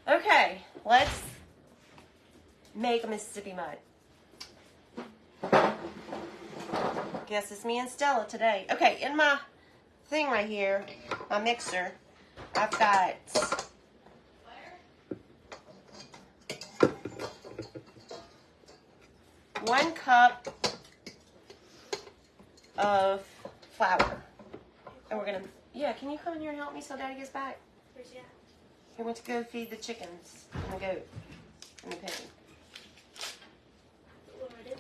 Okay, let's make a Mississippi mud. Guess it's me and Stella today. Okay, in my thing right here, my mixer, I've got 1 cup of flour. And we're gonna, yeah, can you come in here and help me so Daddy gets back? Where's he at? He went to go feed the chickens and the goat and the pig. What do I do?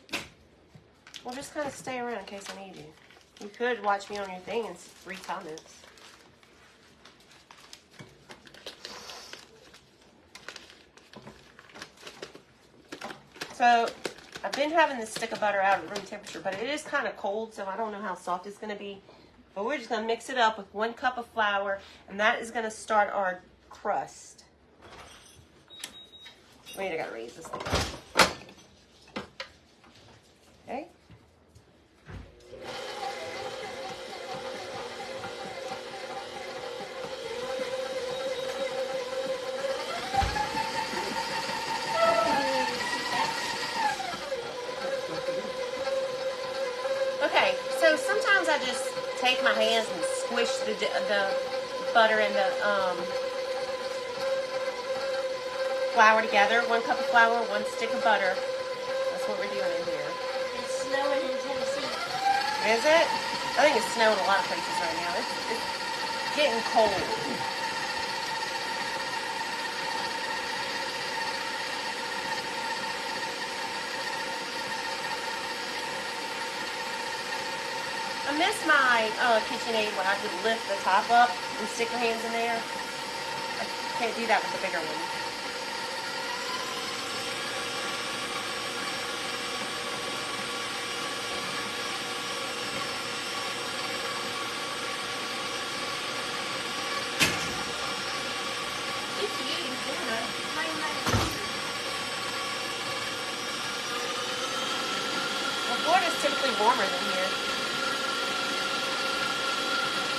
Well, just kind of stay around in case I need you. You could watch me on your thing and read comments. So, I've been having this stick of butter out at room temperature, but it is kind of cold, so I don't know how soft it's going to be. But we're just going to mix it up with 1 cup of flour, and that is going to start our crust. Wait, I got to raise this thing up. Okay. Okay, so sometimes I just take my hands and squish the butter and the flour together. 1 cup of flour, 1 stick of butter. That's what we're doing in here. It's snowing in Tennessee. Is it? I think it's snowing a lot of places right now. It's getting cold. I miss my KitchenAid where I could lift the top up and stick your hands in there. I can't do that with the bigger one. Well, Florida's typically warmer than here.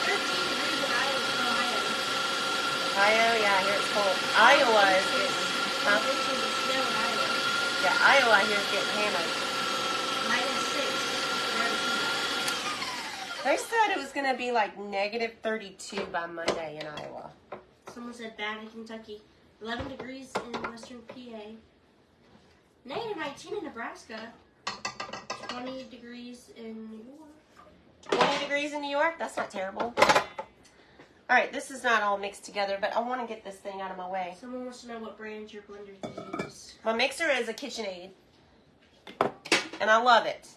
13 degrees in Ohio. Ohio, yeah, here it's cold. Iowa is getting, huh? Inches of snow in Iowa. Yeah, Iowa here is getting hammered. -6. They said it was going to be like negative 32 by Monday in Iowa. Someone said bad in Kentucky. 11 degrees in western PA. Negative 19 in Nebraska. 20 degrees in New York. 20 degrees in New York? That's not terrible. All right, this is not all mixed together, but I want to get this thing out of my way. Someone wants to know what brand your blender uses. My mixer is a KitchenAid, and I love it.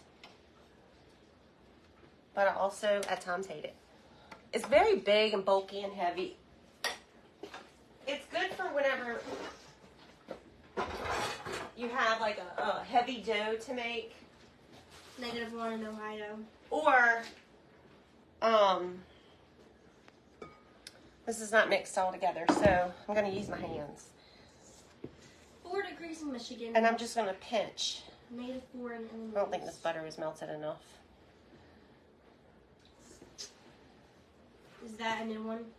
But I also, at times, hate it. It's very big and bulky and heavy. It's good for whenever you have like a heavy dough to make. -1 in Ohio. Or, this is not mixed all together, so I'm going to use my hands. 4 degrees in Michigan. And I'm just going to pinch. -4 in Illinois. I don't think this butter is melted enough. Is that a new one?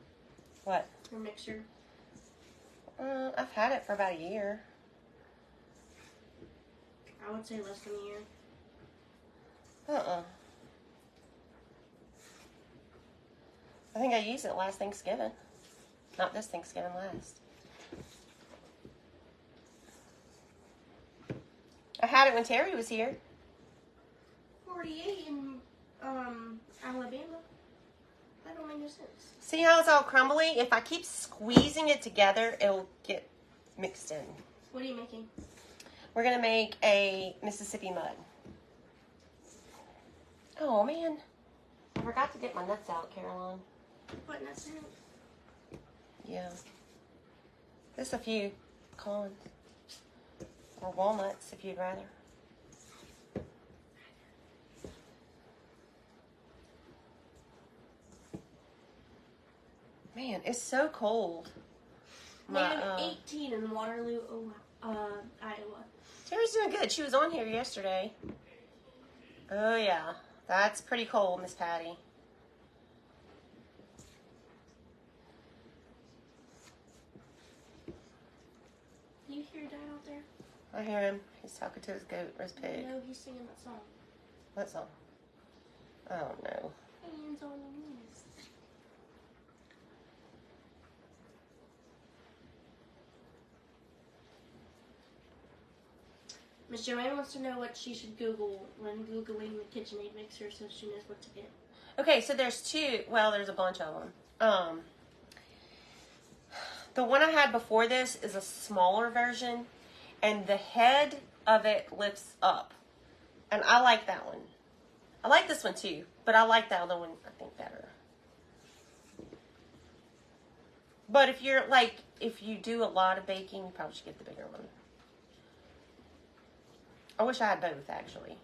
What? Your mixer? I've had it for about a year. I would say less than a year. I think I used it last Thanksgiving. Not this Thanksgiving, last. I had it when Terry was here. 48 in Alabama. That don't make no sense. See how it's all crumbly? If I keep squeezing it together, it'll get mixed in. What are you making? We're going to make a Mississippi mud. Oh, man. I forgot to get my nuts out, Caroline. What nuts in? Yeah. Just a few pecans. Or walnuts, if you'd rather. Man, it's so cold. -18 in Waterloo, Iowa. Terry's doing good. She was on here yesterday. Oh, yeah. That's pretty cold, Miss Patty. I hear him. He's talking to his goat or his pig. No, he's singing that song. What song? I don't know. Hands on your knees. Miss Joanne wants to know what she should Google when Googling the KitchenAid mixer so she knows what to get. Okay, so there's two. Well, there's a bunch of them. The one I had before this is a smaller version, and the head of it lifts up. And I like that one. I like this one too, but I like that other one, I think, better. But if you're like, if you do a lot of baking, you probably should get the bigger one. I wish I had both, actually.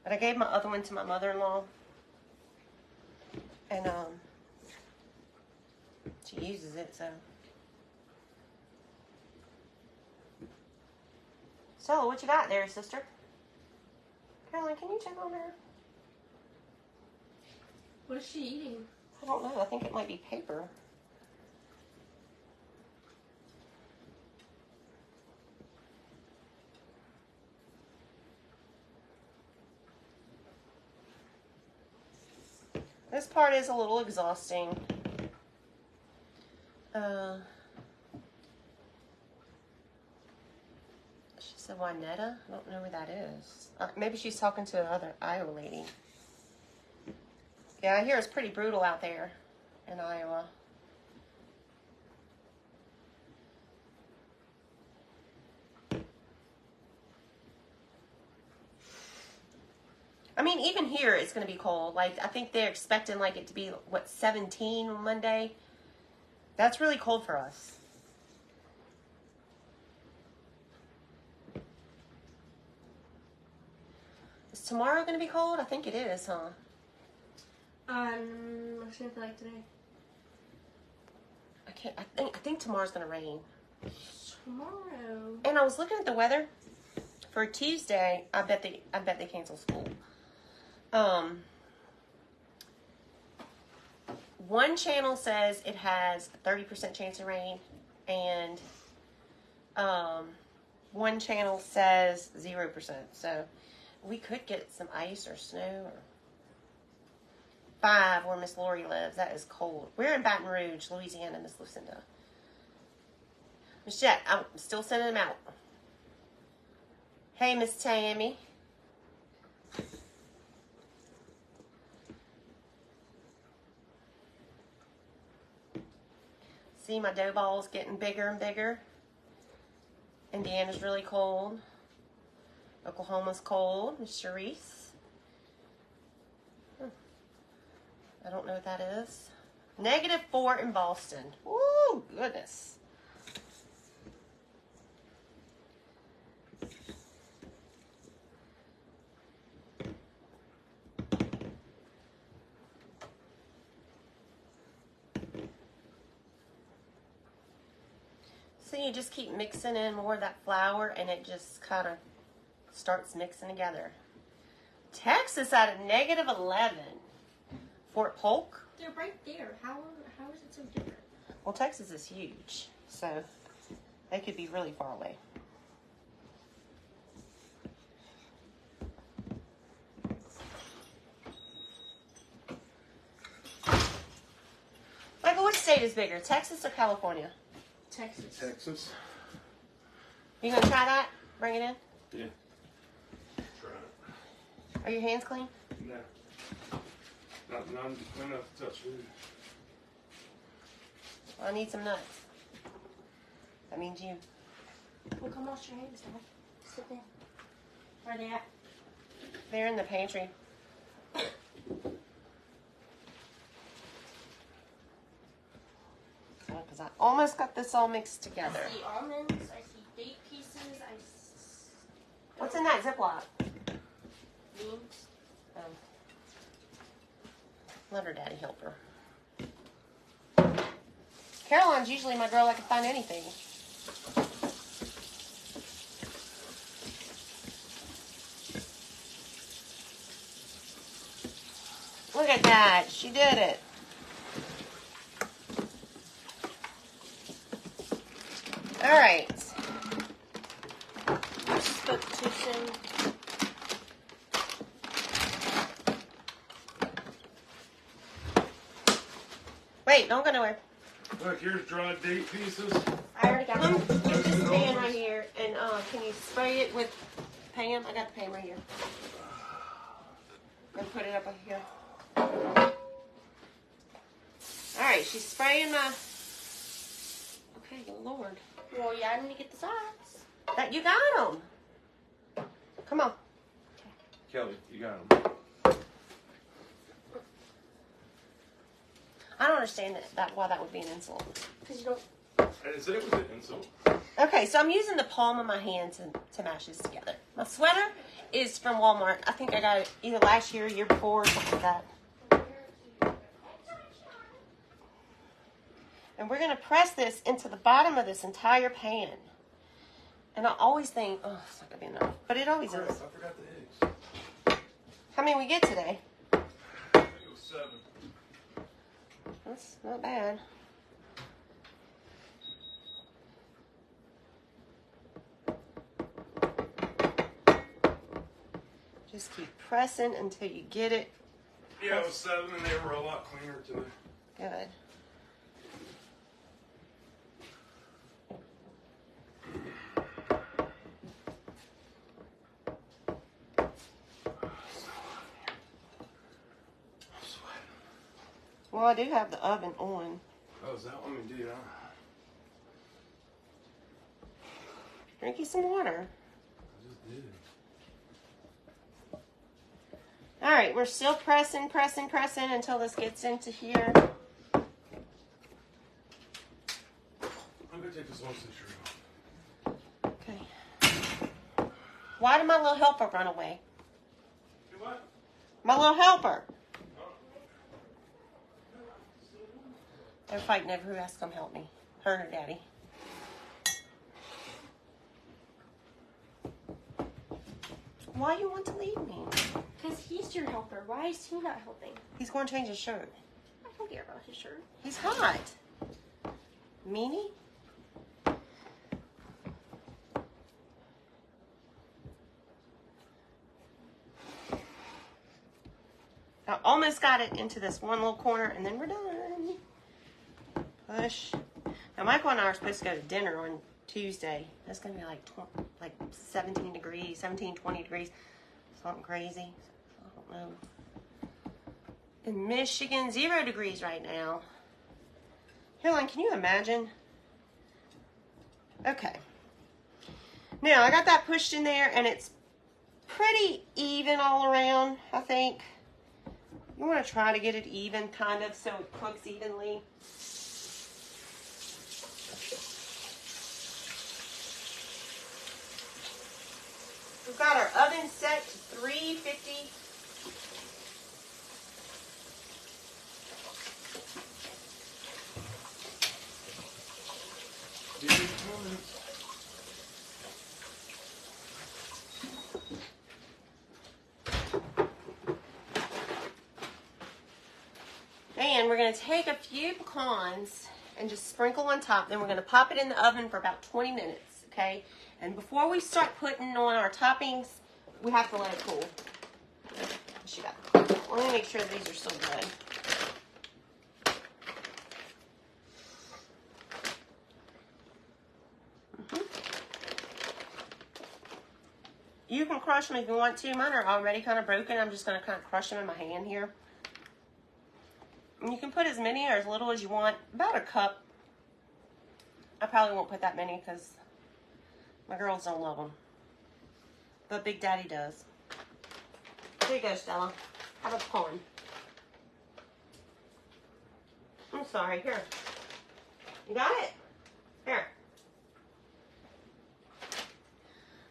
But I gave my other one to my mother-in-law. And, she uses it, so. So, what you got there, sister? Caroline, can you check on her? What is she eating? I don't know. I think it might be paper. This part is a little exhausting. She said Wynetta? I don't know where that is. Maybe she's talking to another Iowa lady. Yeah, I hear it's pretty brutal out there in Iowa. I mean, even here it's going to be cold. Like, I think they're expecting like it to be, what, 17 on Monday? That's really cold for us. Is tomorrow going to be cold? I think it is, huh? What's it like today? I think tomorrow's going to rain. Tomorrow. And I was looking at the weather for Tuesday. I bet they cancel school. One channel says it has a 30% chance of rain, and one channel says 0%. So we could get some ice or snow. Or 5 where Miss Lori lives. That is cold. We're in Baton Rouge, Louisiana, Miss Lucinda. Miss Jet, I'm still sending them out. Hey, Miss Tammy. See, my dough ball's getting bigger and bigger. Indiana's really cold. Oklahoma's cold. Miss Charisse. I don't know what that is. -4 in Boston. Woo, goodness. So you just keep mixing in more of that flour, and it just kind of starts mixing together. Texas at a -11. Fort Polk. They're right there. How is it so different? Well, Texas is huge, so they could be really far away. Michael, which state is bigger, Texas or California? Texas. Texas. You gonna try that? Bring it in? Yeah. Try it. Are your hands clean? No. Not enough to touch food. I need some nuts. That means you. Well, come wash your hands now. Sit down. Where are they at? They're in the pantry. Because I almost got this all mixed together. I see almonds. I see date pieces. What's in that Ziploc? Beans. Let her daddy help her. Caroline's usually my girl that can find anything. Look at that. She did it. All right. spoke too soon. Wait, don't go nowhere. Look, here's dried date pieces. I already got Come them. get this pan right here, and can you spray it with Pam? I got the pan right here. And put it up here. All right, she's spraying my. Okay, Lord. Well, yeah, I need to get the sides. That you got them. Come on. Kelly, you got them. I don't understand that why that would be an insult. Because you don't. I didn't say it was an insult. Okay, so I'm using the palm of my hand to mash this together. My sweater is from Walmart. I think I got it either last year or year before, or something like that. And we're going to press this into the bottom of this entire pan. And I always think, oh, it's not going to be enough. But it always Crap, is. I forgot the eggs. How many we get today? I think it was 7. That's not bad. Just keep pressing until you get it. Yeah, it was 7, and they were a lot cleaner today. Good. Well, I do have the oven on. Oh, is that one we did, huh? Drink you some water. I just did. All right, we're still pressing until this gets into here. I'm gonna take this one shirt off. Okay. Why did my little helper run away? Do what? My little helper. They're fighting over who has to come help me. Her and her daddy. Why you want to leave me? Because he's your helper. Why is he not helping? He's going to change his shirt. I don't care about his shirt. He's hot. Meanie? I almost got it into this one little corner, and then we're done. Push. Now, Michael and I are supposed to go to dinner on Tuesday. That's going to be like 17 degrees, 17, 20 degrees. Something crazy. I don't know. In Michigan, 0 degrees right now. Helen, can you imagine? Okay. Now, I got that pushed in there, and it's pretty even all around, I think. You want to try to get it even, kind of, so it cooks evenly. We've got our oven set to 350. And we're going to take a few pecans and just sprinkle on top. Then we're going to pop it in the oven for about 20 minutes, okay? And before we start putting on our toppings, we have to let it cool. Let me make sure these are still good. You can crush them if you want to. Mine are already kind of broken. I'm just going to kind of crush them in my hand here. And you can put as many or as little as you want. About a cup. I probably won't put that many because my girls don't love them. But Big Daddy does. Here you go, Stella. Have a pecan. I'm sorry. Here. You got it? Here.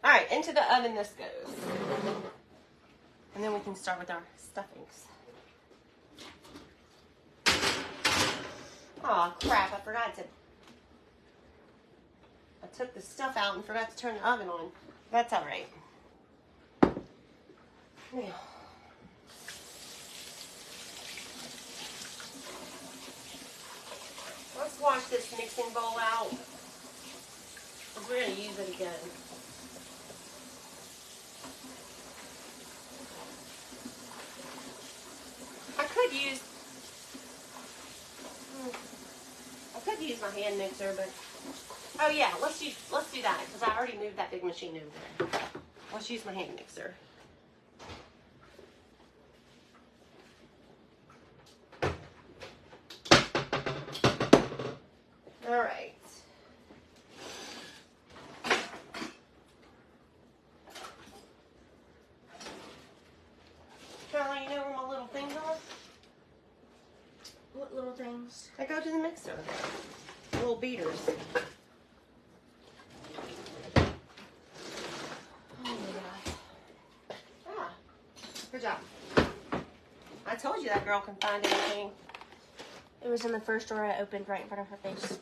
All right, into the oven this goes. And then we can start with our stuffings. Oh crap, I forgot to. I took the stuff out and forgot to turn the oven on. That's all right. Now. Let's wash this mixing bowl out. We're going to use it again. hand mixer, but oh yeah, let's do that because I already moved that big machine over there. Let's use my hand mixer. All right. Charlie, you know where my little things are? What little things? I go to the mixer. Little beaters. Oh my God. Ah, good job. I told you that girl can find anything. It was in the first drawer I opened right in front of her face.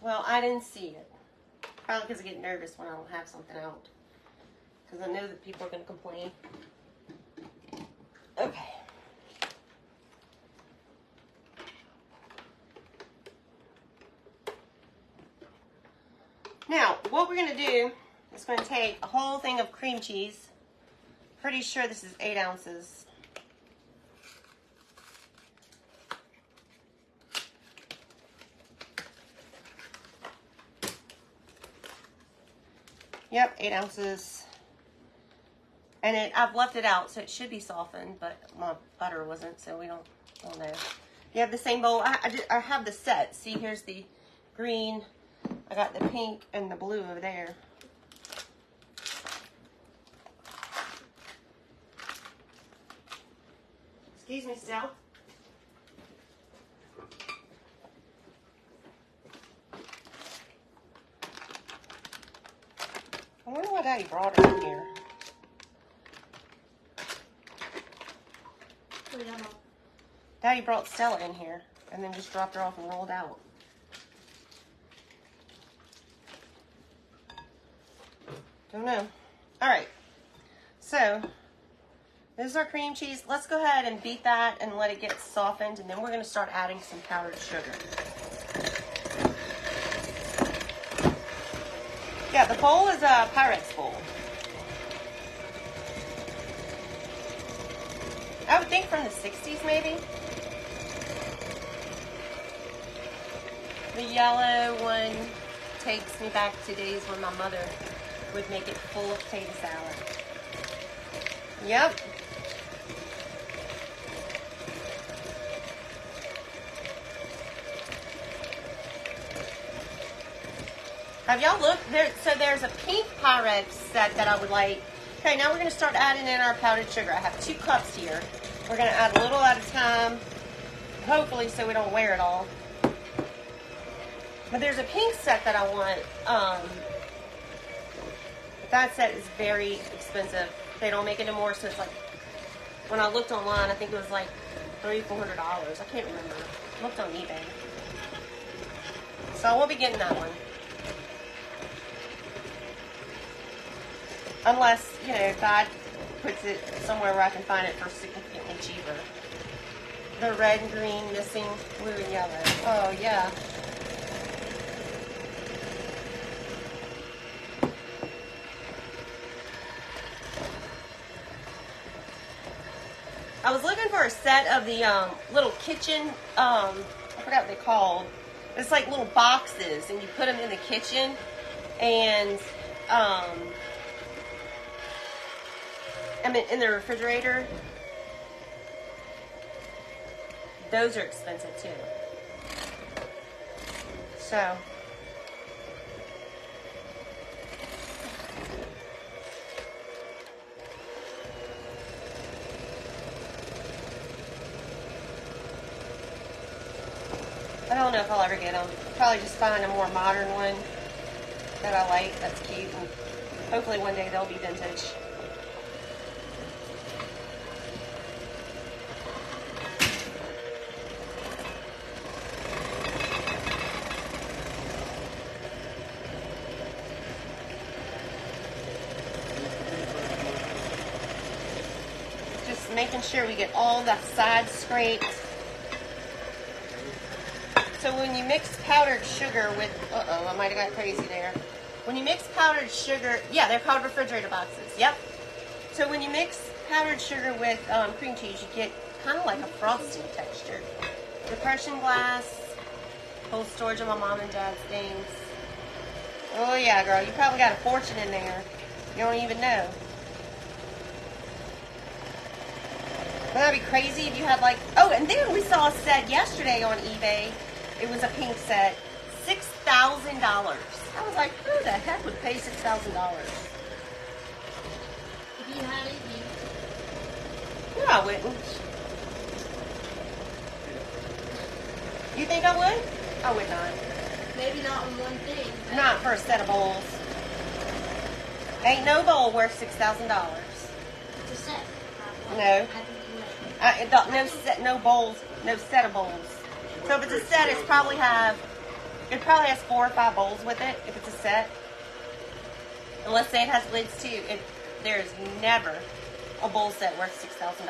Well, I didn't see it. Probably because I get nervous when I don't have something out. Because I know that people are going to complain. Okay. Now, what we're going to do is going to take a whole thing of cream cheese. Pretty sure this is 8 ounces. Yep, 8 ounces. And I've left it out, so it should be softened, but my butter wasn't, so we don't know. You have the same bowl. I have the set. See, here's the green. I got the pink and the blue over there. Excuse me, Stell. I wonder why Daddy brought it in here. Daddy brought Stella in here and then just dropped her off and rolled out. Don't know. All right. So, this is our cream cheese. Let's go ahead and beat that and let it get softened, and then we're going to start adding some powdered sugar. Yeah, the bowl is a Pyrex bowl. I would think from the 60s, maybe. The yellow one takes me back to days when my mother would make it full of potato salad. Yep. Have y'all looked? So there's a pink Pyrex set that I would like. Okay, now we're going to start adding in our powdered sugar. I have 2 cups here. We're going to add a little at a time, hopefully so we don't wear it all. But there's a pink set that I want. That set is very expensive. They don't make it anymore, so it's like, when I looked online, I think it was like $300-400. I can't remember. I looked on eBay. So I won't be getting that one. Unless, you know, God puts it somewhere where I can find it for significantly cheaper. The red and green missing blue and yellow. Oh, yeah. I was looking for a set of the little kitchen, I forgot what they're called. It's like little boxes, and you put them in the kitchen, and I mean, in the refrigerator. Those are expensive too. So. I don't know if I'll ever get them. Probably just find a more modern one that I like, that's cute, and hopefully one day they'll be vintage. Just making sure we get all the sides scraped. So when you mix powdered sugar with, I might have got crazy there. When you mix powdered sugar, yeah, they're called refrigerator boxes, yep. So when you mix powdered sugar with cream cheese, you get kind of like a frosting texture. Depression glass. Whole storage of my mom and dad's things. Oh yeah, girl, you probably got a fortune in there. You don't even know. Wouldn't that be crazy if you had like... Oh, and then we saw a set yesterday on eBay. It was a pink set. $6,000. I was like, who the heck would pay $6,000? If you had it, No, I wouldn't. You think I would? I would not. maybe not on one thing. but Not for a set of bowls. Ain't no bowl worth $6,000. It's a set. No. I think you would. No set, no bowls, no set of bowls. So if it's a set, it probably has 4 or 5 bowls with it. If it's a set, and let's say it has lids too. There's never a bowl set worth $6,000.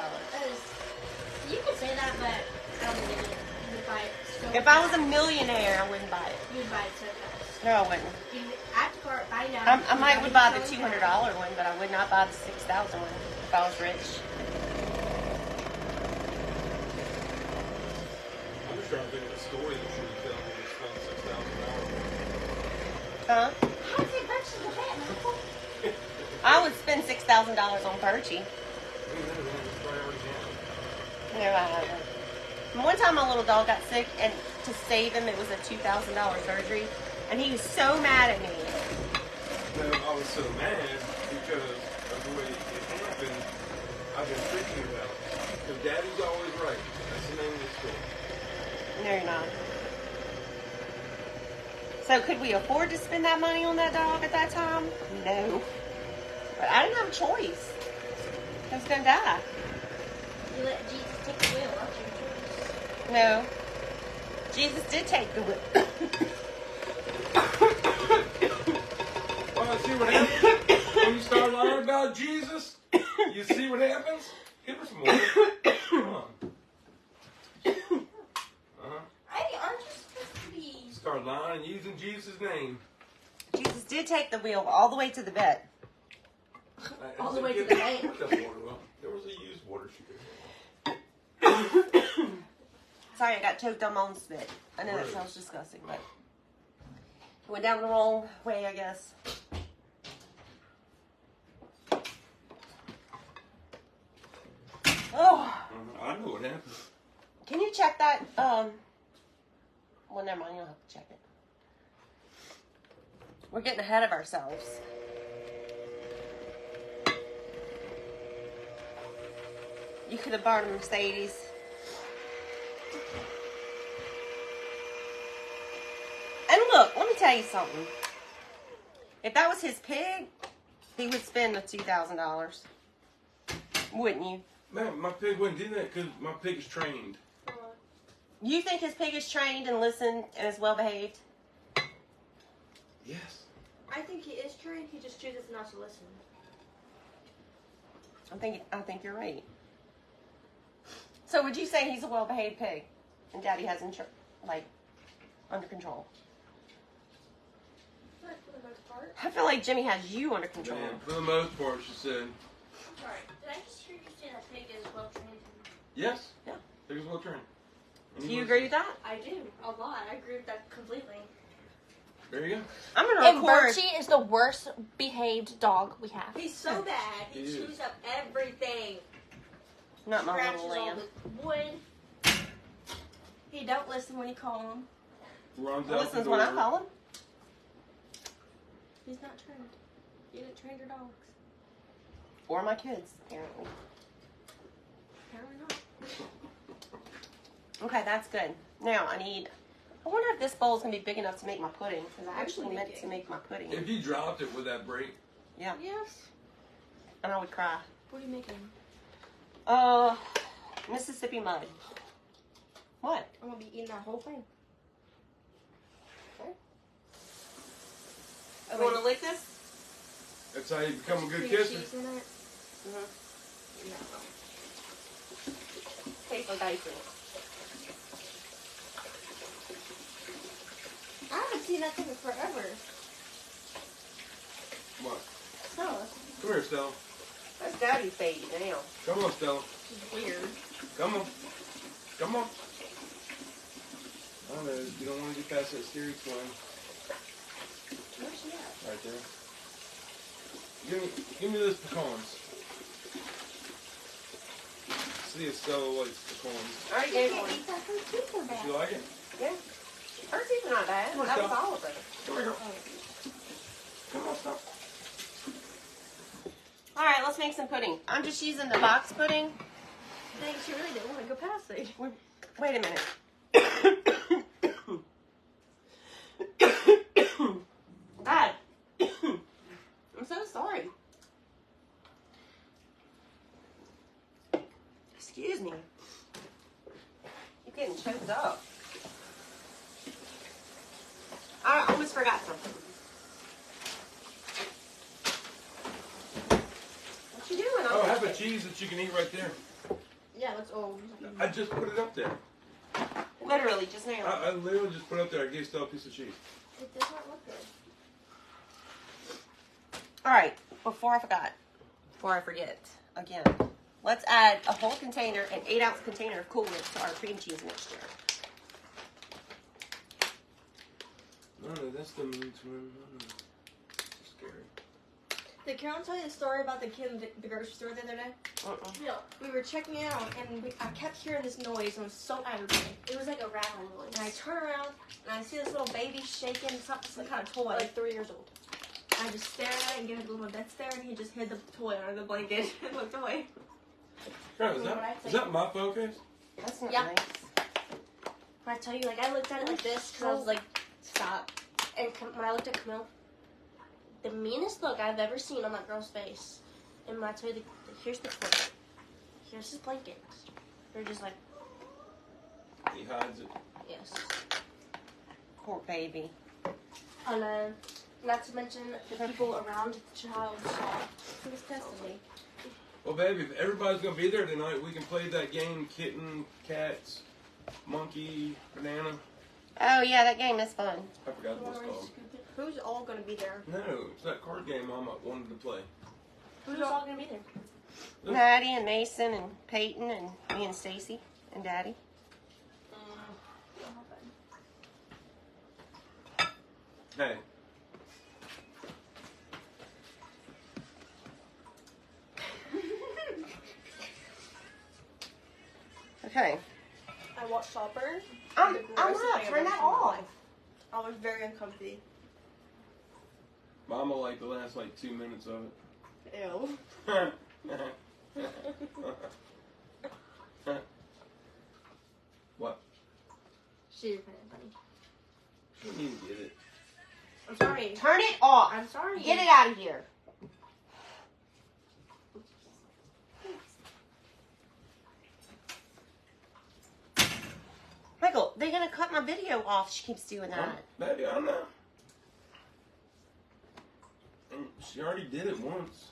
You could say that, but I don't believe it. You would buy it so If I was a fast. millionaire, I wouldn't buy it. You would buy it so fast. No, I wouldn't. You add to cart, buy now. I might would buy the So $200 fast. one, but I would not buy the $6,000 one if I was rich. I'm just trying to think of a story that she would tell me to spend $6,000. Huh? How does it purchase the pet, Michael? I would spend $6,000 on Birchie. No, I haven't. One time my little dog got sick, and to save him, it was a $2,000 surgery, and he was so mad at me. No, I was so mad because of the way it happened. I've been thinking about it. Because Daddy's always right. That's the name of the story. No, you're not. So could we afford to spend that money on that dog at that time? No. But I didn't have a choice. I was going to die. You let Jesus take the wheel. That's your choice. No. Jesus did take the whip. Well, see what happens? When you start learning about Jesus, you see what happens? Give her some more. Come on. Hey, aren't you supposed to be... Start lying and using Jesus' name. Jesus did take the wheel all the way to the vet. All the way to the bank. There was a used water shooter. Sorry, I got choked on my own spit. I know that sounds disgusting, but it went down the wrong way, I guess. Oh, I know what happened. can you check that? Well, never mind. You don't have to check it. We're getting ahead of ourselves. You could have burned a Mercedes. And look, let me tell you something. If that was his pig, he would spend the $2,000. Wouldn't you? Man, my pig wouldn't do that because my pig is trained. You think his pig is trained and listened and is well behaved? Yes. I think he is trained. He just chooses not to listen. I think you're right. So would you say he's a well behaved pig and Daddy has him under control? But for the most part. I feel like Jimmy has you under control. Man, for the most part, she said. Sorry, did I just hear you say that pig is well trained? Yes. Yeah. Pig is well trained. Do you agree with that? I do, a lot. I agree with that completely. There you go. I'm gonna And record. Bertie is the worst behaved dog we have. He's so bad. He He is. chews up everything. Not my Scratches little all lamb. the wood. He don't listen when you call him. Runs He out listens the when I door. call him. He's not trained. You didn't train your dogs. Or my kids, apparently. Apparently not. Okay, that's good. Now I wonder if this bowl's gonna be big enough to make my pudding. Because I actually meant to make my pudding. If you dropped it, would that break? Yeah. Yes. And I would cry. What are you making? Mississippi mud. What? I'm gonna be eating that whole thing. You wanna lick this? That's how you become a good Cream kisser. cheese in it. Mm-hmm. No. Tastes like ice cream. I haven't seen that thing in forever. What? Stella. Come here, Stella. That's Daddy's baby now. Come on, Stella. She's weird. Come on. Come on. I don't know. You don't want to get past that scary twin. Where's she at? Right there. Give me those pecans. See, Estella likes pecans. I already gave one. Eat that her teeth are Did bad. you like it? Yeah. Her teeth are not bad. Come on, That was Stella. all of them. Come here, girl. Come on, stop. All right, let's make some pudding. I'm just using the box pudding. Dang, she really didn't want to go past it. Wait a minute. God. I'm so sorry. Excuse me. You're getting choked up. I almost forgot something. What you doing? Oh, have a cheese that you can eat right there. Yeah, let's all. I just put it up there. Literally, just now. I literally just put it up there. I gave Stella a piece of cheese. It does not look good. All right, before I forget, again, let's add a whole container, an 8-ounce container of Cool Whip to our cream cheese mixture. No, that's the mean twin. No. Scary. Did Carol tell you the story about the kid in the grocery store the other day? No. We were checking it out, and I kept hearing this noise, and I was so aggravated. It was like a rattling noise. And I turn around, and I see this little baby shaking some kind of toy. Like 3 years old. I just stared at it and gave it a little death stare, and he just hid the toy under the blanket and looked away. Girl, is that my focus? That's not Yeah. nice. When I tell you, like, I looked at it like this, because I was like, stop. And when I looked at Camille, the meanest look I've ever seen on that girl's face. And when I tell you, here's the toy. Here's his blanket. They're just like, He hides it. yes. Poor baby. And not to mention the people around the child who was testing me. Well, baby, if everybody's going to be there tonight, we can play that game, kitten, cats, monkey, banana. Oh, yeah, that game is fun. I forgot what it's called. Who's all going to be there? No, it's that card game Mama wanted to play. Who's all going to be there? Maddie and Mason and Peyton and me and Stacy and Daddy. Hey. Okay. I watched Saltburn. I'm not. Turn that off. I was very uncomfy. Mama liked the last, 2 minutes of Ew. it. What? She didn't find it funny. You didn't even get it. I'm sorry. Turn it off. I'm sorry. Get it out of here. Michael, they're going to cut my video off. She keeps doing that. Baby, I know. And she already did it once.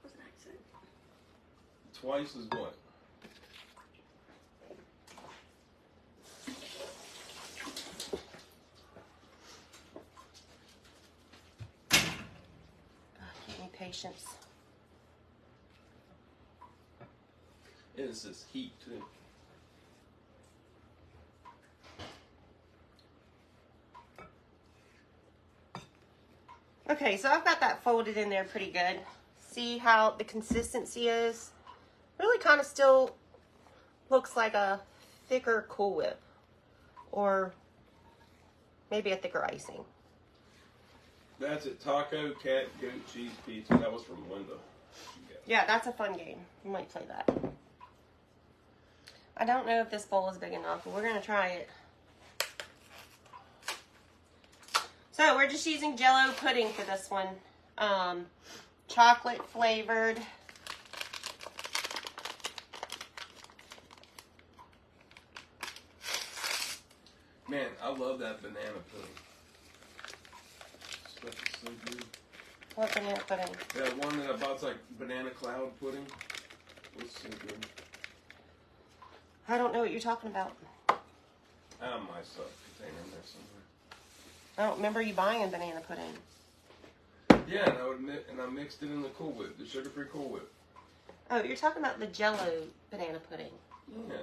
What's an accent? Twice is what? Give me patience. It's this heat, too. Okay, so I've got that folded in there pretty good. See how the consistency is? Really kind of still looks like a thicker Cool Whip. Or maybe a thicker icing. That's it. Taco, cat, goat, cheese, pizza. That was from Linda. Yeah, that's a fun game. We might play that. I don't know if this bowl is big enough, but we're going to try it. So we're just using Jell-O pudding for this one. Chocolate flavored. Man, I love that banana pudding. Stuff is so good. What banana pudding? That one that I bought's like banana cloud pudding. It's so good. I don't know what you're talking about. I have my stuff container in there somewhere. I don't remember you buying banana pudding. Yeah, and I mixed it in the Cool Whip, the sugar-free Cool Whip. Oh, you're talking about the Jell-O banana pudding. Yeah.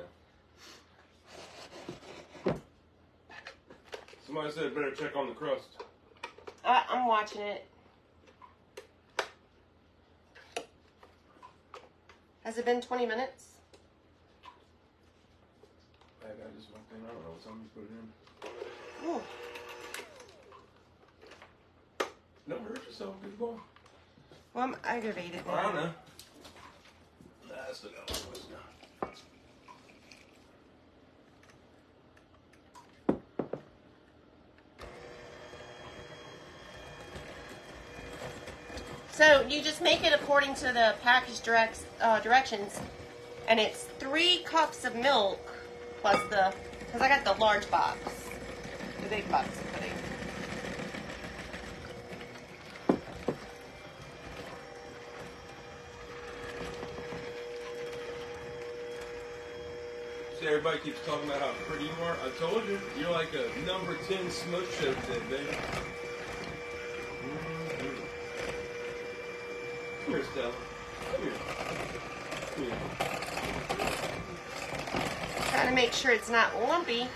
Somebody said better check on the crust. I'm watching it. Has it been 20 minutes? I got just one thing. I don't know what time you put it in. Ooh. Don't hurt yourself, good boy. Well, I'm aggravated I now. don't know. Nah, I still got one place now. So you just make it according to the package directions, and it's 3 cups of milk plus because I got the large box, the big box of pudding. See, everybody keeps talking about how pretty you are. I told you, you're like a number 10 smoke show today, baby. Come here, Stella. Come here. Come here. Trying to make sure it's not lumpy.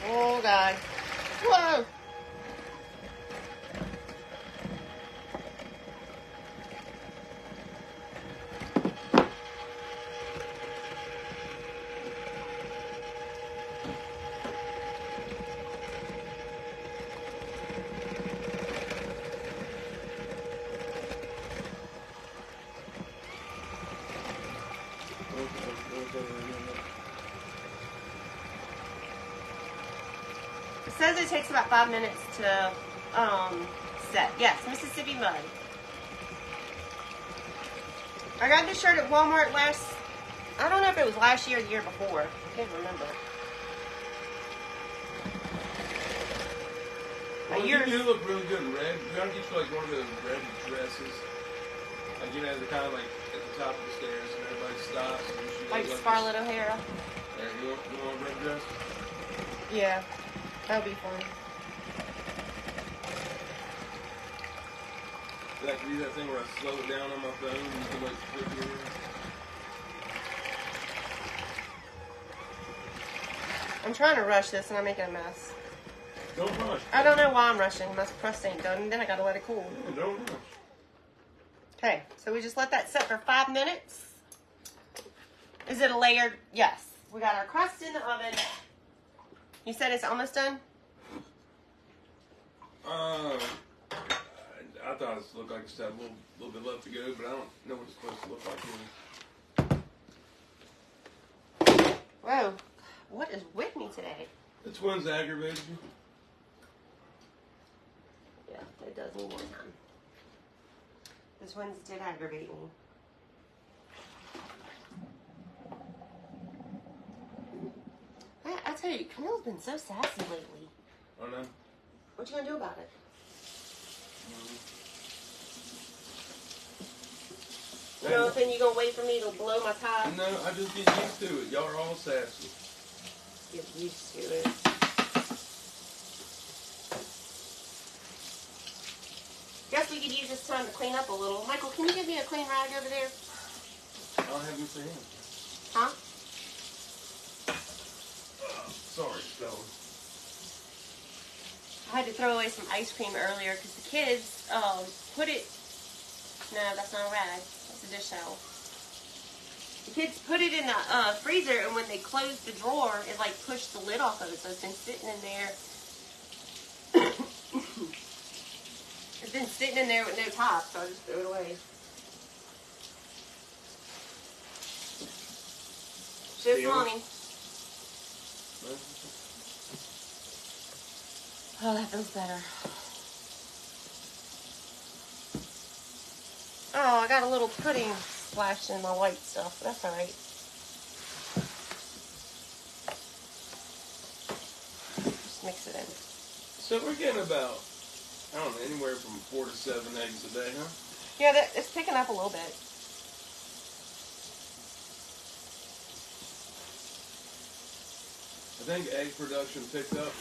Oh God! Whoa! It says it takes about 5 minutes to set. Yes, Mississippi mud. I got this shirt at Walmart I don't know if it was last year or the year before. I can't remember. Well, you do look really good in red. You gotta get you like one of those red dresses. Like, you know, the kind of like at the top of the stairs and everybody stops. And she Like does, Scarlett O'Hara. There, you want a red dress? Yeah, that would be fun. I can do that thing where I slow it down on my phone and you can like flip it in. I'm trying to rush this and I'm making a mess. Don't rush. I don't know why I'm rushing. My crust ain't done. And then I gotta let it cool. Yeah, don't rush. Okay, so we just let that set for 5 minutes. Is it a layered? Yes. We got our crust in the oven. You said it's almost done? I thought it looked like it had a little bit left to go, but I don't know what it's supposed to look like here. Whoa. What is with me today? The twins aggravated you. Yeah, it does me one time. The twins did aggravate me. I tell you, Camille's been so sassy lately. Oh no. What you gonna do about it? You know, then you gonna wait for me to blow my tie? No, I just get used to it. Y'all are all sassy. Get used to it. Guess we could use this time to clean up a little. Michael, can you give me a clean rag over there? I'll have you for him. Huh? Sorry, Stella. I had to throw away some ice cream earlier because the kids put it. No, that's not a rag. That's a dish towel. The kids put it in the freezer, and when they closed the drawer, it like pushed the lid off of it, so it's been sitting in there. It's been sitting in there with no top, so I just threw it away. Just Deal. Mommy. Oh, that feels better. Oh, I got a little pudding splashed in my white stuff. That's all right. Just mix it in. So we're getting about, I don't know, anywhere from 4 to 7 eggs a day, huh? Yeah, it's picking up a little bit. I think egg production picked up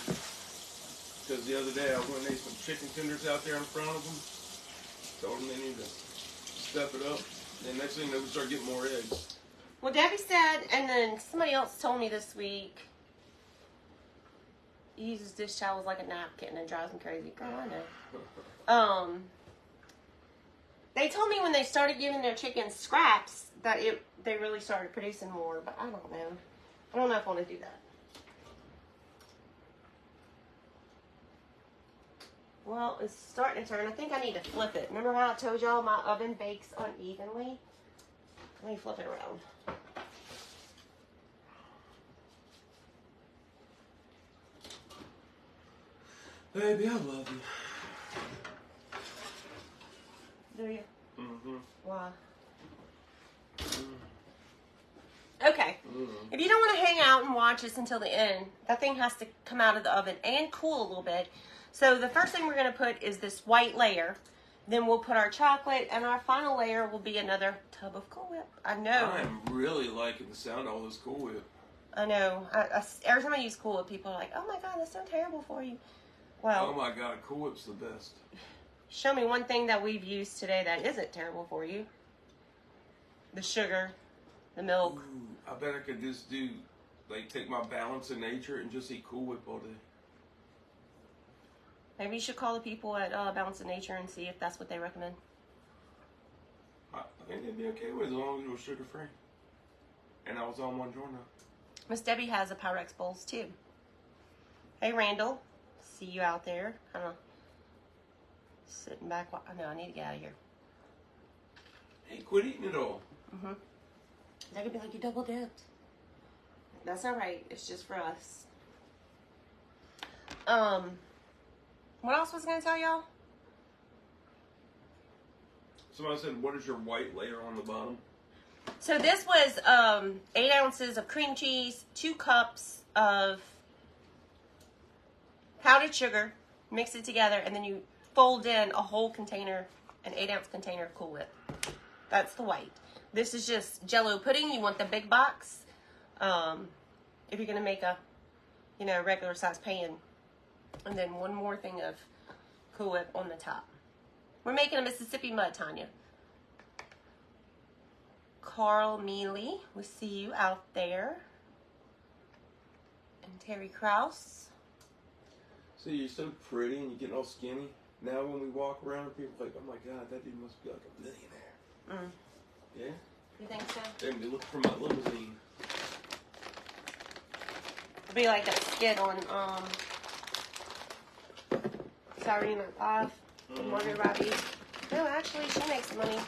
because the other day I went and ate some chicken tenders out there in front of them. Told them they need to step it up. And next thing they would start getting more eggs. Well, Debbie said, and then somebody else told me this week, he uses dish towels like a napkin and drives me crazy. Girl, I know. They told me when they started giving their chickens scraps that they really started producing more, but I don't know. I don't know if I want to do that. Well, it's starting to turn. I think I need to flip it. Remember how I told y'all my oven bakes unevenly? Let me flip it around. Baby, I love you. Do you? Mm-hmm. Why? Okay. If you don't want to hang out and watch this until the end, that thing has to come out of the oven and cool a little bit. So the first thing we're going to put is this white layer. Then we'll put our chocolate, and our final layer will be another tub of Cool Whip. I know. I'm really liking the sound of all this Cool Whip. I know. Every time I use Cool Whip, people are like, "Oh my God, that's so terrible for you." Well, Oh my God, Cool Whip's the best. show me one thing that we've used today that isn't terrible for you. The sugar, the milk. Ooh, I bet I could just do, like, take my balance in nature and just eat Cool Whip all day. Maybe you should call the people at Balance of Nature and see if that's what they recommend. I think they'd be okay with it as long as it was sugar free. And I was on one joint now. Miss Debbie has a Pyrex bowls too. Hey Randall, see you out there. Kind of sitting back. I know I need to get out of here. Hey, quit eating it all. That could be like you double dipped. That's all right. It's just for us. What else was I gonna tell y'all? Somebody said, what is your white layer on the bottom? So this was 8 ounces of cream cheese, 2 cups of powdered sugar, mix it together, and then you fold in a whole container, an 8-ounce container of Cool Whip. That's the white. This is just Jell-O pudding. You want the big box. If you're gonna make a, regular size pan, and then one more thing of Cool Whip on the top. We're making a Mississippi mud, Tanya. Carl Mealy, we see you out there. And Terry Krause. See, you're so pretty and you get all skinny. Now when we walk around, people are like, oh my God, that dude must be like a billionaire. Yeah? You think so? They're going to be looking for my limousine. It'll be like that skit on Saturday Night Live with Margot Robbie. No, actually, she makes some money.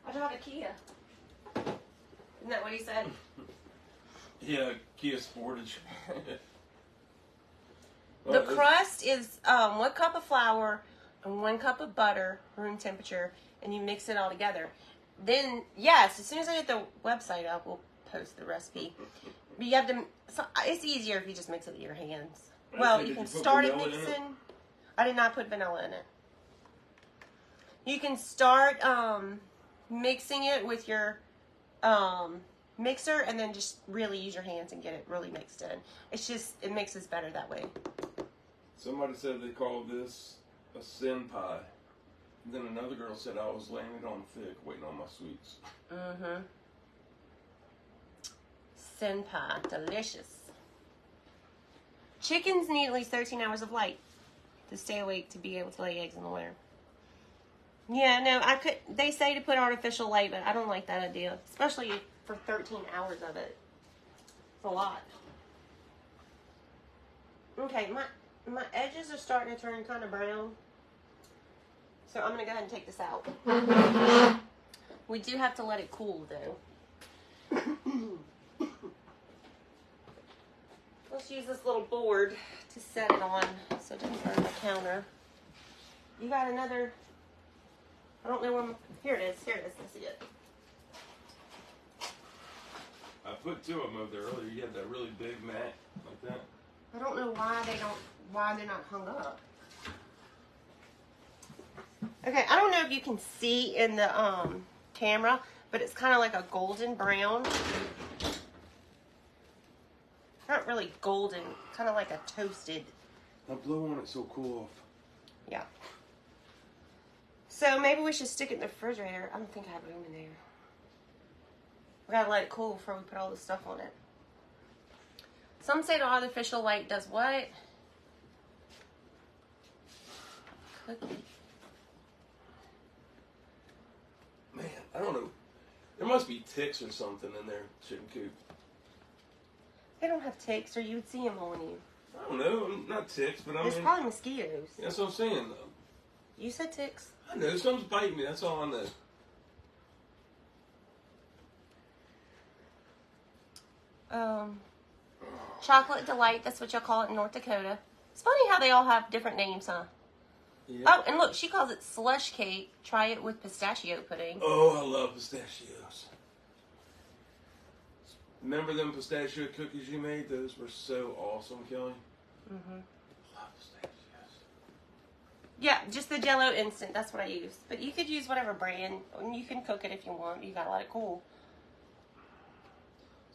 I drive a Kia. Isn't that what he said? Yeah, Kia Sportage. The crust is 1 cup of flour and 1 cup of butter, room temperature, and you mix it all together. Then, yes, as soon as I get the website up, we'll post the recipe. But you have to, it's easier if you just mix it with your hands. Well, you can start it mixing. I did not put vanilla in it. You can start mixing it with your mixer and then just really use your hands and get it really mixed in. It's just, it mixes better that way. Somebody said they called this a sin pie. And then another girl said I was laying it on thick, waiting on my sweets. Sin pie, delicious. Chickens need at least 13 hours of light to stay awake to be able to lay eggs in the winter. Yeah, no, they say to put artificial light, but I don't like that idea, especially for 13 hours of it. It's a lot. Okay, my edges are starting to turn kind of brown. So I'm going to go ahead and take this out. We do have to let it cool, though. Let's use this little board to set it on so it doesn't burn the counter. You got another... I don't know where here it is. Here it is. I see it. I put 2 of them over there earlier. You had that really big mat like that. I don't know why they're not hung up. Okay, I don't know if you can see in the camera, but it's kind of like a golden brown. Not really golden, kind of like a toasted. Now blow on it so cool off. Yeah. So maybe we should stick it in the refrigerator. I don't think I have room in there. We gotta let it cool before we put all the stuff on it. Some say the artificial light does what? Cookie. Man, I don't know. There must be ticks or something in their chicken coop. They don't have ticks, or you would see them on you. I don't know. Not ticks, but I There's mean... probably mosquitoes. That's what I'm saying, though. You said ticks. I know. Something's biting me. That's all I know. Chocolate Delight, that's what y'all call it in North Dakota. It's funny how they all have different names, huh? Yeah. Oh, and look, she calls it slush cake. Try it with pistachio pudding. Oh, I love pistachios. Remember them pistachio cookies you made? Those were so awesome, Kelly. Mm-hmm. I love pistachios. Yeah, just the Jell-O instant. That's what I use. But you could use whatever brand. You can cook it if you want. You gotta let it cool.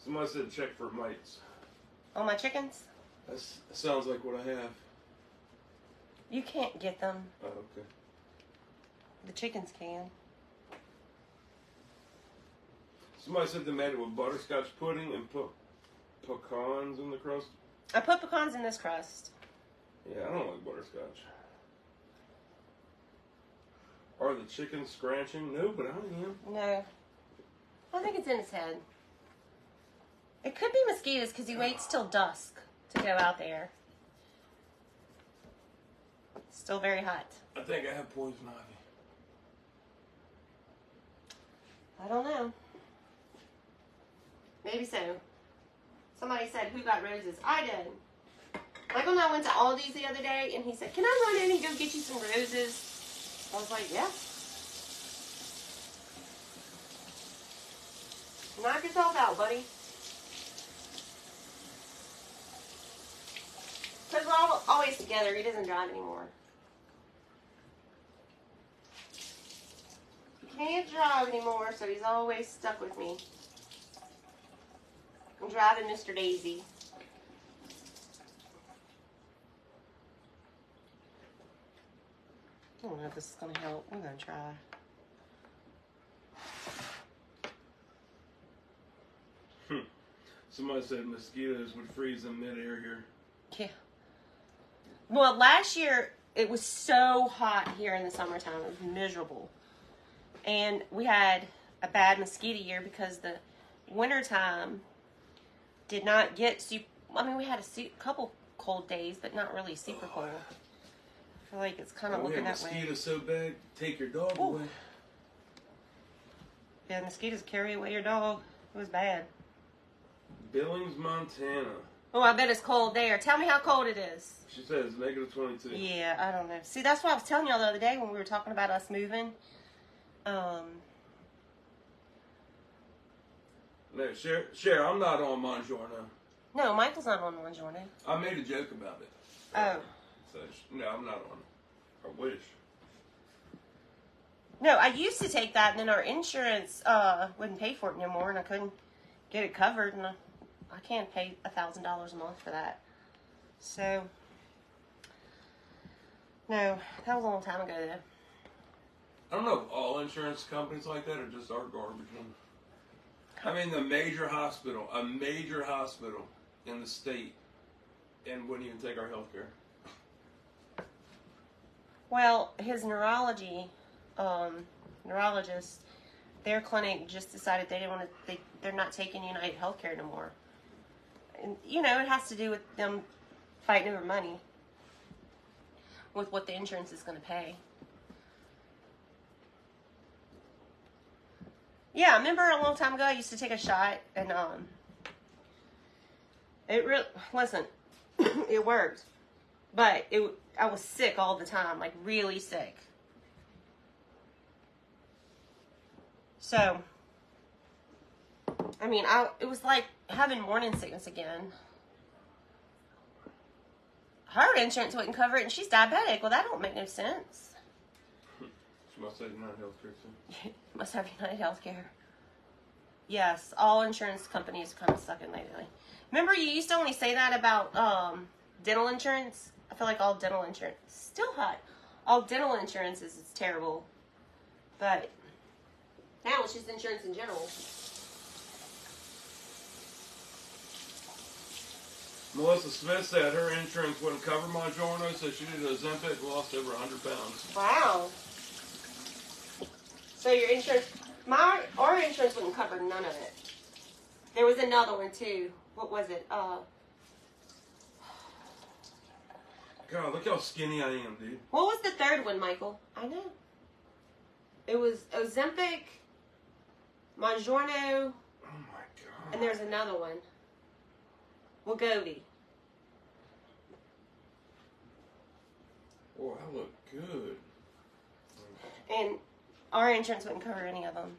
Somebody said check for mites. On my chickens? That sounds like what I have. You can't get them. Oh, okay. The chickens can. Somebody said they made it with butterscotch pudding and put pecans in the crust. I put pecans in this crust. Yeah, I don't like butterscotch. Are the chickens scratching? No, but I am. No. I think it's in his head. It could be mosquitoes because he waits till dusk to go out there. Still very hot. I think I have poison ivy. I don't know. Maybe so. Somebody said, who got roses? I did. Michael and I went to Aldi's the other day, and he said, can I run in and go get you some roses? I was like, yeah. Knock yourself out, buddy. Because we're all always together. He doesn't drive anymore. He can't drive anymore, so he's always stuck with me. I'm driving Mr. Daisy. I don't know if this is going to help. We're going to try. Somebody said mosquitoes would freeze in midair here. Yeah. Well, last year, it was so hot here in the summertime. It was miserable. And we had a bad mosquito year because the wintertime did not get super... I mean, we had a couple cold days, but not really super cold. I feel like it's kind of looking that way. Mosquitoes so bad, take your dog Ooh. away. Yeah, mosquitoes carry away your dog. It was bad. Billings, Montana. Oh, I bet it's cold there. Tell me how cold it is. She says negative 22. Yeah, I don't know. See, that's what I was telling y'all the other day when we were talking about us moving. No, Cher, I'm not on Mongiorno. No, Michael's not on one, Jordan. I made a joke about it. Oh. So, no, I'm not on it. I wish. No, I used to take that, and then our insurance wouldn't pay for it anymore, and I couldn't get it covered, and I can't pay $1,000 a month for that. So, no, that was a long time ago, though. I don't know if all insurance companies like that or just our garbage one. I mean, a major hospital in the state, and wouldn't even take our health care. Well, his neurologist, their clinic just decided they didn't want to. They're not taking United Healthcare anymore. And you know, it has to do with them fighting over money, with what the insurance is going to pay. Yeah, I remember a long time ago I used to take a shot, and it really listen, it worked, but I was sick all the time, like really sick. So, I mean, it was like having morning sickness again. Her insurance wouldn't cover it, and she's diabetic. Well, that don't make no sense. She must have United Healthcare too. Must have United Healthcare. Yes, all insurance companies are kind of sucking lately. Remember, you used to only say that about dental insurance? I feel like all dental insurance, still hot. All dental insurance is terrible. But now it's just insurance in general. Melissa Smith said her insurance wouldn't cover Mounjaro, so she did Ozempic and lost over 100 pounds. Wow. So your insurance, our insurance wouldn't cover none of it. There was another one too. What was it? God, look how skinny I am, dude. What was the third one, Michael? I know. It was Ozempic, Mounjaro, Oh my God. and there's another one. Wegovy. Boy, I look good. And our insurance wouldn't cover any of them.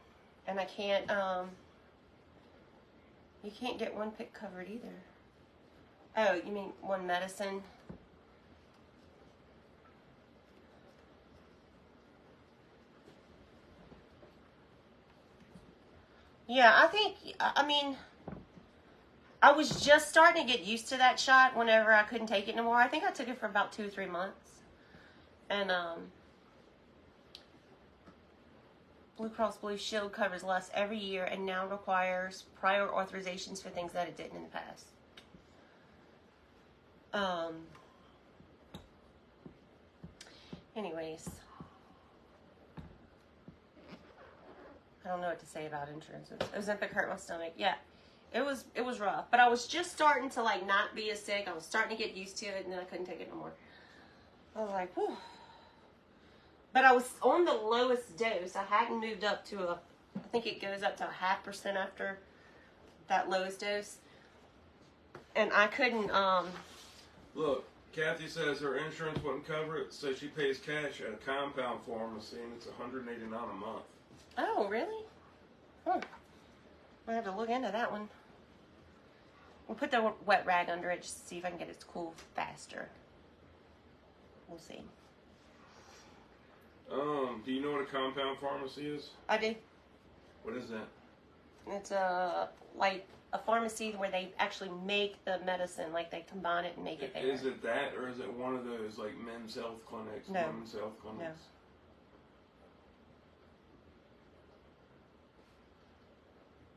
And I can't, you can't get one pick covered either. Oh, you mean one medicine? Yeah, I mean, I was just starting to get used to that shot whenever I couldn't take it no more. I think I took it for about 2 or 3 months. And, Blue Cross Blue Shield covers less every year and now requires prior authorizations for things that it didn't in the past. Anyways. I don't know what to say about insurance. Ozempic hurt my stomach. Yeah. It was rough. But I was just starting to like not be as sick. I was starting to get used to it and then I couldn't take it no more. I was like, whew. But I was on the lowest dose. I hadn't moved up to I think it goes up to 0.5% after that lowest dose. And I couldn't, Look, Kathy says her insurance wouldn't cover it, so she pays cash at a compound pharmacy, and it's $189 a month. oh, really? Huh. I have to look into that one. We'll put the wet rag under it just to see if I can get it to cool faster. We'll see. Do you know what a compound pharmacy is? I do. What is that? It's like a pharmacy where they actually make the medicine, like they combine it and make it there. Is it that, or is it one of those like men's health clinics, No. women's health clinics?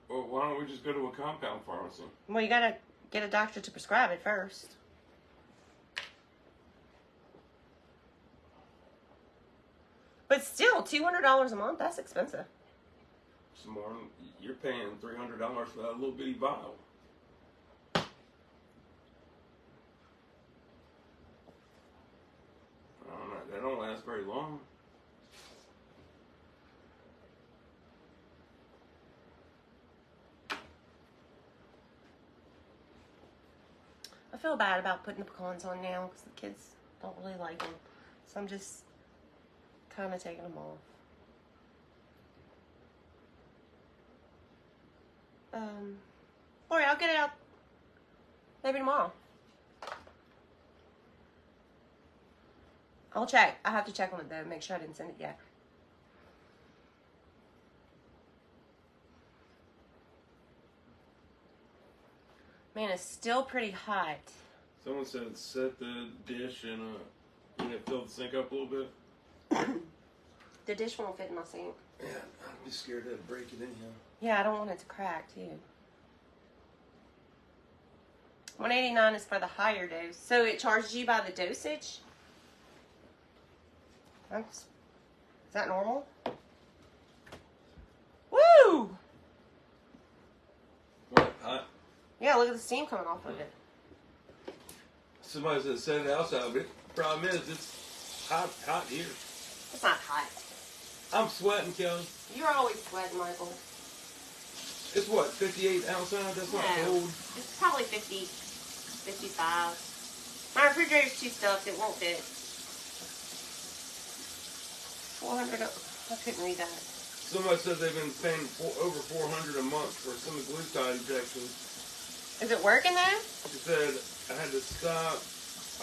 No. Well, why don't we just go to a compound pharmacy? Well, you gotta get a doctor to prescribe it first. But still, $200 a month, that's expensive. Some more, you're paying $300 for that little bitty vial. I don't know, they don't last very long. I feel bad about putting the pecans on now because the kids don't really like them. So I'm just kind of taking them off. Lori, I'll get it out maybe tomorrow. I'll check. I have to check on it though. Make sure I didn't send it yet. Man, it's still pretty hot. Someone said set the dish and fill the sink up a little bit. The dish won't fit in my sink. Yeah, I'd be scared to break it anyhow. Yeah, I don't want it to crack too. $189 is for the higher dose. So it charges you by the dosage? Is that normal? Woo! What? Hot? Yeah, look at the steam coming off of it. Somebody said set it outside, but the problem is it's hot here. It's not hot. I'm sweating, Kelly. You're always sweating, Michael. It's what, 58 outside? That's not cold. It's probably 50, 55. My refrigerator's too stuffed. It won't fit. 400. I couldn't read that. Somebody said they've been paying over $400 a month for some glutide injections. Is it working though? She said, I had to stop.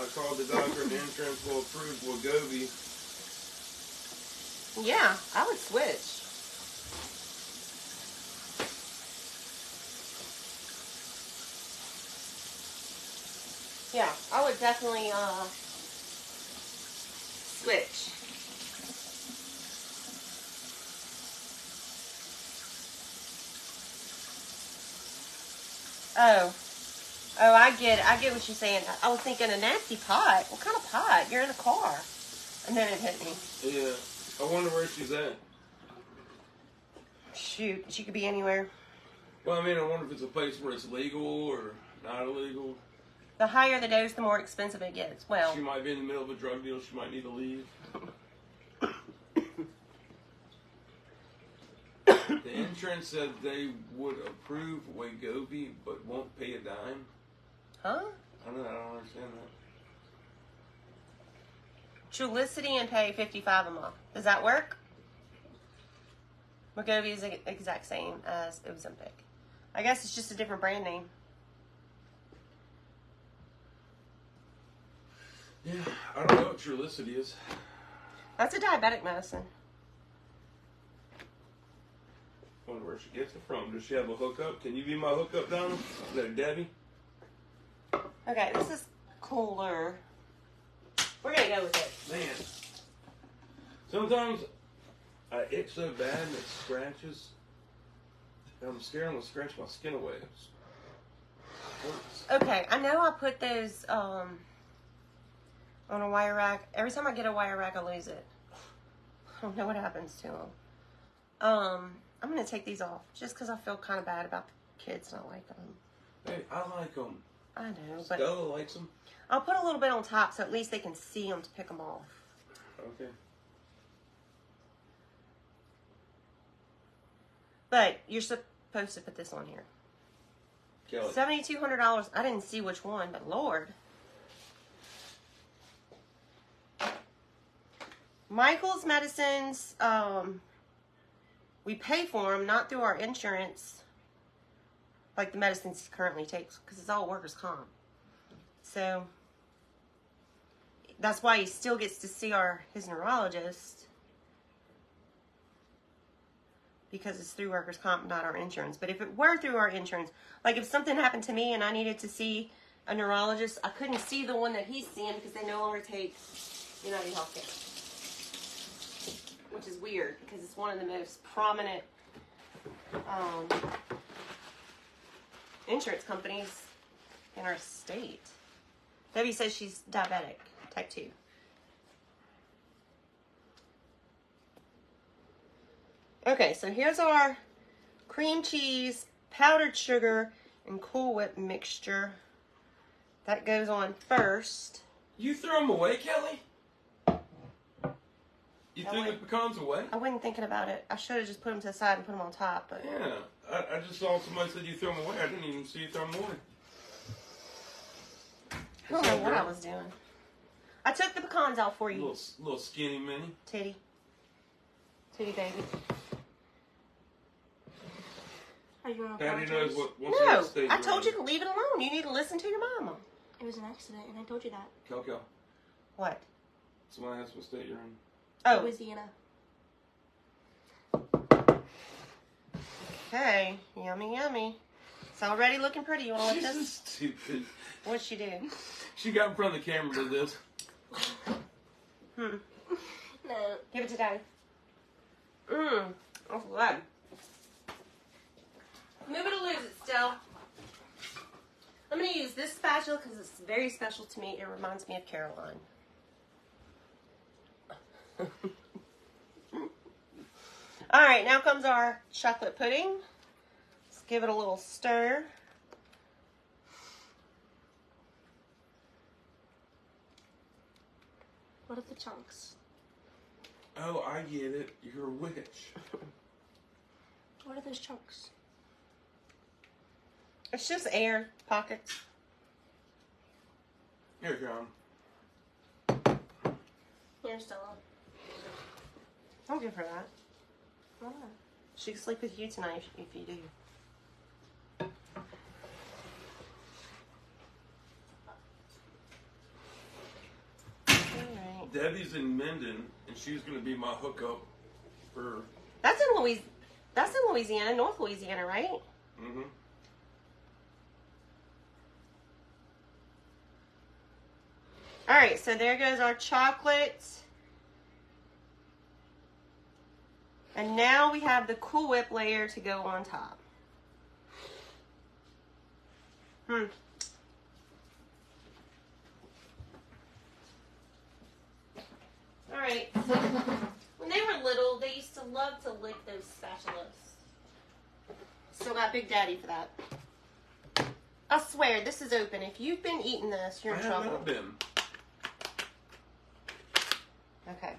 I called the doctor and the insurance will approve Wegovy. Yeah, I would switch. Yeah, I would definitely switch. Oh. Oh, I get it. I get what you're saying. I was thinking a nasty pot. What kind of pot? You're in a car. And then it hit me. Yeah. I wonder where she's at. Shoot, she could be anywhere. Well, I mean, I wonder if it's a place where it's legal or not illegal. The higher the dose, the more expensive it gets. Well, She might be in the middle of a drug deal. She might need to leave. The insurance said they would approve Wegovy, but won't pay a dime. huh? I don't understand that. Trulicity and pay $55 a month. Does that work? Wegovy is the exact same as Ozempic. I guess it's just a different brand name. Yeah, I don't know what Trulicity is. That's a diabetic medicine. Wonder where she gets it from. Does she have a hookup? Can you be my hookup, Donna? No, Debbie? Okay, this is cooler. We're gonna go with it. Man. Sometimes I itch so bad and it scratches. And I'm scared I'm going to scratch my skin away. It hurts. Okay, I know I put those on a wire rack. Every time I get a wire rack, I lose it. I don't know what happens to them. I'm going to take these off just because I feel kind of bad about the kids not liking them. Hey, I like them. I know, but Stella likes them. I'll put a little bit on top so at least they can see them to pick them off. Okay. But you're supposed to put this on here. Kelly. $7,200. I didn't see which one, but Lord. Michael's medicines, we pay for them, not through our insurance, like the medicines he currently takes, because it's all workers' comp. So, that's why he still gets to see his neurologist, because it's through workers' comp, not our insurance. But if it were through our insurance, like if something happened to me and I needed to see a neurologist, I couldn't see the one that he's seeing because they no longer take United Healthcare. Which is weird because it's one of the most prominent insurance companies in our state. Debbie says she's diabetic, type 2. Okay, so here's our cream cheese, powdered sugar, and Cool Whip mixture. That goes on first. You threw them away, Kelly? You threw the pecans away? I wasn't thinking about it. I should have just put them to the side and put them on top. But Yeah. I just saw somebody said you threw them away. I didn't even see you throw them away. I don't know what I was doing. I took the pecans out for you. Little skinny mini. Titty. Titty baby. Are you gonna Patty apologize? knows what. No, I told you to leave it alone. You need to listen to your mama. It was an accident, and I told you that. Cal. What? Somebody asked what state you're in. Oh, Louisiana. okay. Yummy, yummy. It's already looking pretty. You want to lick She's this? stupid. What'd she do? She got in front of the camera to this. Hmm. No. Give it to Daddy. That's good. Move it or lose it still. I'm going to use this spatula because it's very special to me. It reminds me of Caroline. Alright, now comes our chocolate pudding. Let's give it a little stir. What are the chunks? Oh, I get it. You're a witch. What are those chunks? It's just air pockets. Here, John. Here's Stella. Don't give her that. Why not? She can sleep with you tonight if you do. Alright. Debbie's in Minden, and she's going to be my hookup for. That's in Louisiana, North Louisiana, right? Mm-hmm. Alright, so there goes our chocolate. And now we have the Cool Whip layer to go on top. All right. So when they were little, they used to love to lick those spatulas. Still got Big Daddy for that. I swear, this is open. If you've been eating this, you're in trouble. I have not been. Okay.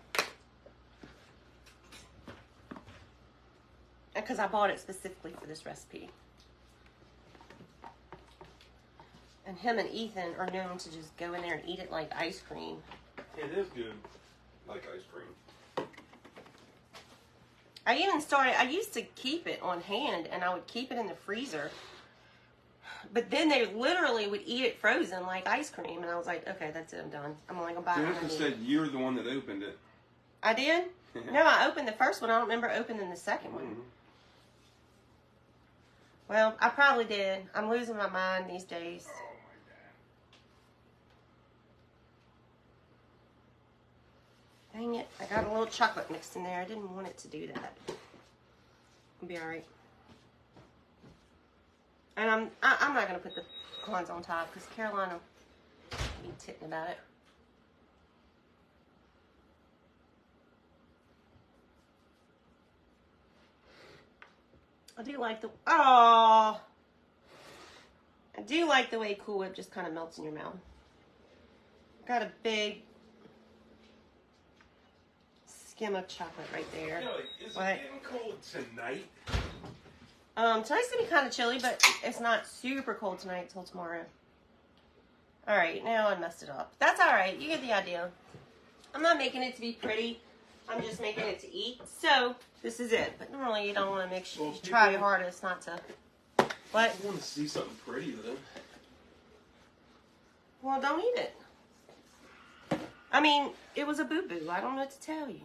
Because I bought it specifically for this recipe. And him and Ethan are known to just go in there and eat it like ice cream. It is good. Like ice cream. I used to keep it on hand and I would keep it in the freezer. But then they literally would eat it frozen like ice cream. And I was like, okay, that's it, I'm done. I'm only going to buy it. Jennifer said you're the one that opened it. I did? No, I opened the first one. I don't remember opening the second one. Mm-hmm. Well, I probably did. I'm losing my mind these days. Oh my God. Dang it. I got a little chocolate mixed in there. I didn't want it to do that. It'll be alright. And I'm not going to put the pecans on top because Caroline will be titting about it. I do like the way Cool Whip just kind of melts in your mouth. Got a big skim of chocolate right there. Kelly, is it What? getting cold tonight? Tonight's gonna be kind of chilly, but it's not super cold tonight till tomorrow. All right, now I messed it up. That's all right. You get the idea. I'm not making it to be pretty. I'm just making it to eat. So this is it. But normally you don't want to make sure you try your hardest not to. What? I want to see something pretty though. Well, don't eat it. I mean, it was a boo-boo. I don't know what to tell you.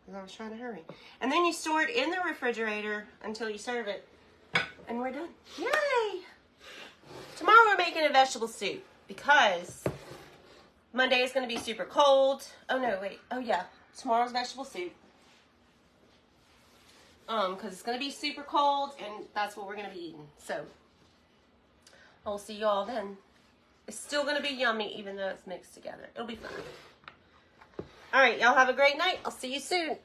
Because I was trying to hurry. And then you store it in the refrigerator until you serve it. And we're done. Yay! Tomorrow we're making a vegetable soup. Because Monday is going to be super cold. Oh, no, wait. Oh, yeah. Tomorrow's vegetable soup. Because it's going to be super cold. And that's what we're going to be eating. So, I'll see you all then. It's still going to be yummy even though it's mixed together. It'll be fun. All right, y'all have a great night. I'll see you soon.